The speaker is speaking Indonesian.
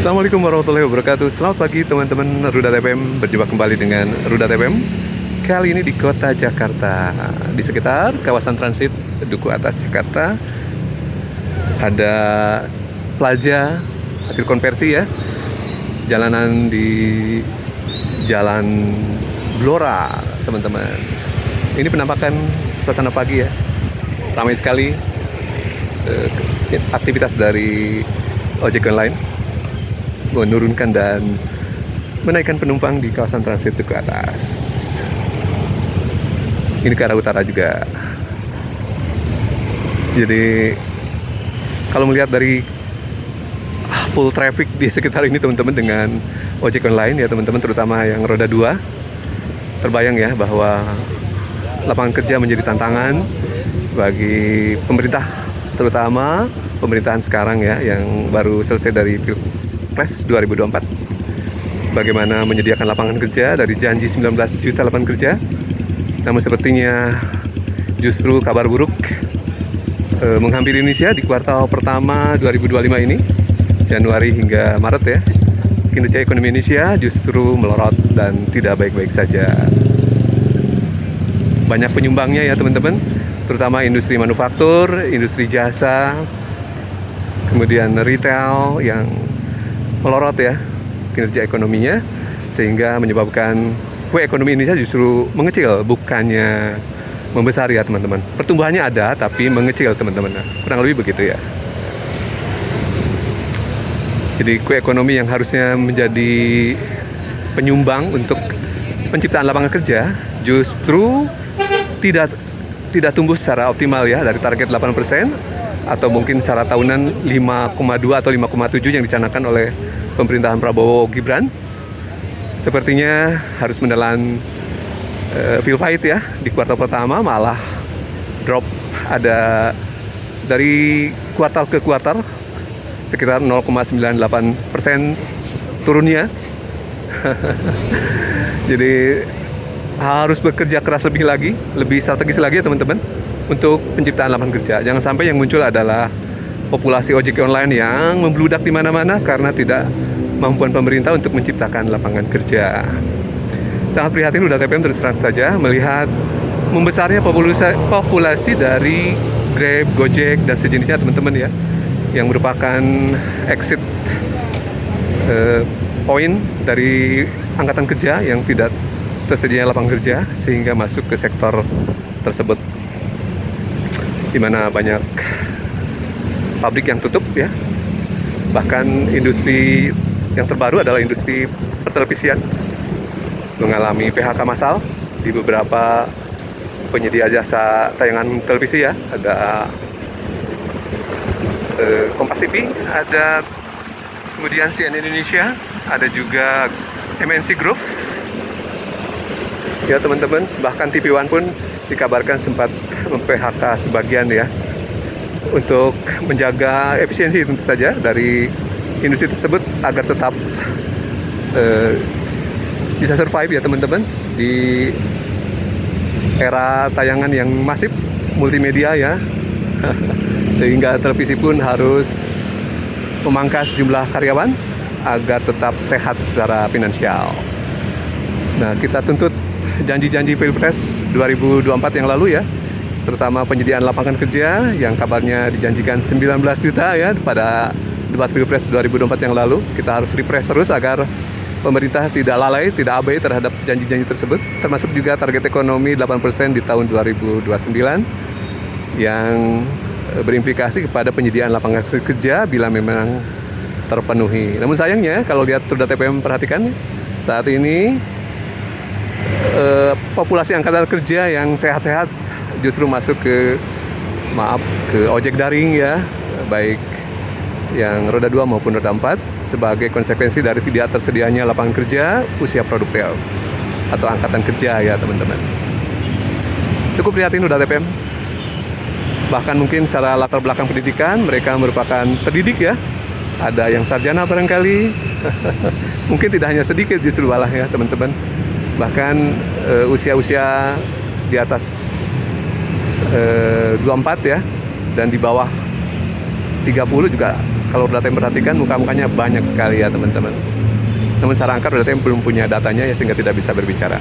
Assalamualaikum warahmatullahi wabarakatuh. Selamat pagi teman-teman Rudat FM. Berjumpa kembali dengan Rudat FM. Kali ini di kota Jakarta, di sekitar kawasan transit Duku Atas Jakarta. Ada plaza hasil konversi ya. Jalanan di Jalan Blora, teman-teman. Ini penampakan suasana pagi ya. Ramai sekali aktivitas dari ojek online menurunkan dan menaikkan penumpang di kawasan transit Duku Atas. Ini ke arah utara juga. Jadi kalau melihat dari full traffic di sekitar ini teman-teman dengan ojek online ya teman-teman, terutama yang roda 2, terbayang ya bahwa lapangan kerja menjadi tantangan bagi pemerintah, terutama pemerintahan sekarang ya yang baru selesai dari Pilpres 2024. Bagaimana menyediakan lapangan kerja dari janji 19 juta lapangan kerja, namun sepertinya justru kabar buruk menghampiri Indonesia di kuartal pertama 2025 ini, Januari hingga Maret ya. Kinerja ekonomi Indonesia justru melorot dan tidak baik-baik saja. Banyak penyumbangnya ya teman-teman, terutama industri manufaktur, industri jasa, kemudian retail yang melorot ya kinerja ekonominya, sehingga menyebabkan kue ekonomi Indonesia justru mengecil, bukannya membesar ya teman-teman. Pertumbuhannya ada tapi mengecil teman-teman, kurang lebih begitu ya. Jadi kue ekonomi yang harusnya menjadi penyumbang untuk penciptaan lapangan kerja justru tidak tumbuh secara optimal ya, dari target 8% atau mungkin secara tahunan 5,2 atau 5,7 yang dicanangkan oleh pemerintahan Prabowo Gibran. Sepertinya harus menelan pil pahit ya. Di kuartal pertama malah drop, ada dari kuartal ke kuartal sekitar 0,98% turunnya. Jadi harus bekerja keras lebih lagi, lebih strategis lagi ya teman-teman untuk penciptaan lapangan kerja. Jangan sampai yang muncul adalah populasi ojek online yang membludak di mana-mana karena tidak kemampuan pemerintah untuk menciptakan lapangan kerja. Sangat prihatin Rudat FM terus terang saja melihat membesarnya populasi dari Grab, Gojek dan sejenisnya teman-teman ya, yang merupakan exit point dari angkatan kerja yang tidak tersedianya lapangan kerja sehingga masuk ke sektor tersebut, di mana banyak pabrik yang tutup ya. Bahkan industri yang terbaru adalah industri pertelevisian mengalami PHK massal di beberapa penyedia jasa tayangan televisi ya. Ada Kompas TV, ada kemudian CNN Indonesia, ada juga MNC Group ya teman-teman. Bahkan TV One pun dikabarkan sempat mem-PHK sebagian ya, untuk menjaga efisiensi tentu saja dari industri tersebut agar tetap bisa survive ya teman-teman di era tayangan yang masif multimedia ya. Sehingga televisi pun harus memangkas jumlah karyawan agar tetap sehat secara finansial. Nah, kita tuntut janji-janji Pilpres 2024 yang lalu ya, terutama penyediaan lapangan kerja yang kabarnya dijanjikan 19 juta ya pada debat Pilpres 2024 yang lalu. Kita harus refresh terus agar pemerintah tidak lalai, tidak abai terhadap janji-janji tersebut, termasuk juga target ekonomi 8% di tahun 2029 yang berimplikasi kepada penyediaan lapangan kerja bila memang terpenuhi. Namun sayangnya kalau lihat Rudat FM perhatikan saat ini populasi angkatan kerja yang sehat-sehat justru masuk ke ojek daring ya, baik yang roda 2 maupun roda 4, sebagai konsekuensi dari tidak tersedianya lapangan kerja usia produktif atau angkatan kerja ya teman-teman. Cukup prihatin Rudat FM. Bahkan mungkin secara latar belakang pendidikan mereka merupakan pendidik ya, ada yang sarjana barangkali. Mungkin tidak hanya sedikit justru malah ya teman-teman, bahkan usia-usia di atas 24 ya, dan di bawah 30 juga Kalau Roda Tem perhatikan muka-mukanya banyak sekali ya teman-teman. Namun secara angka Roda Tem belum punya datanya ya sehingga tidak bisa berbicara.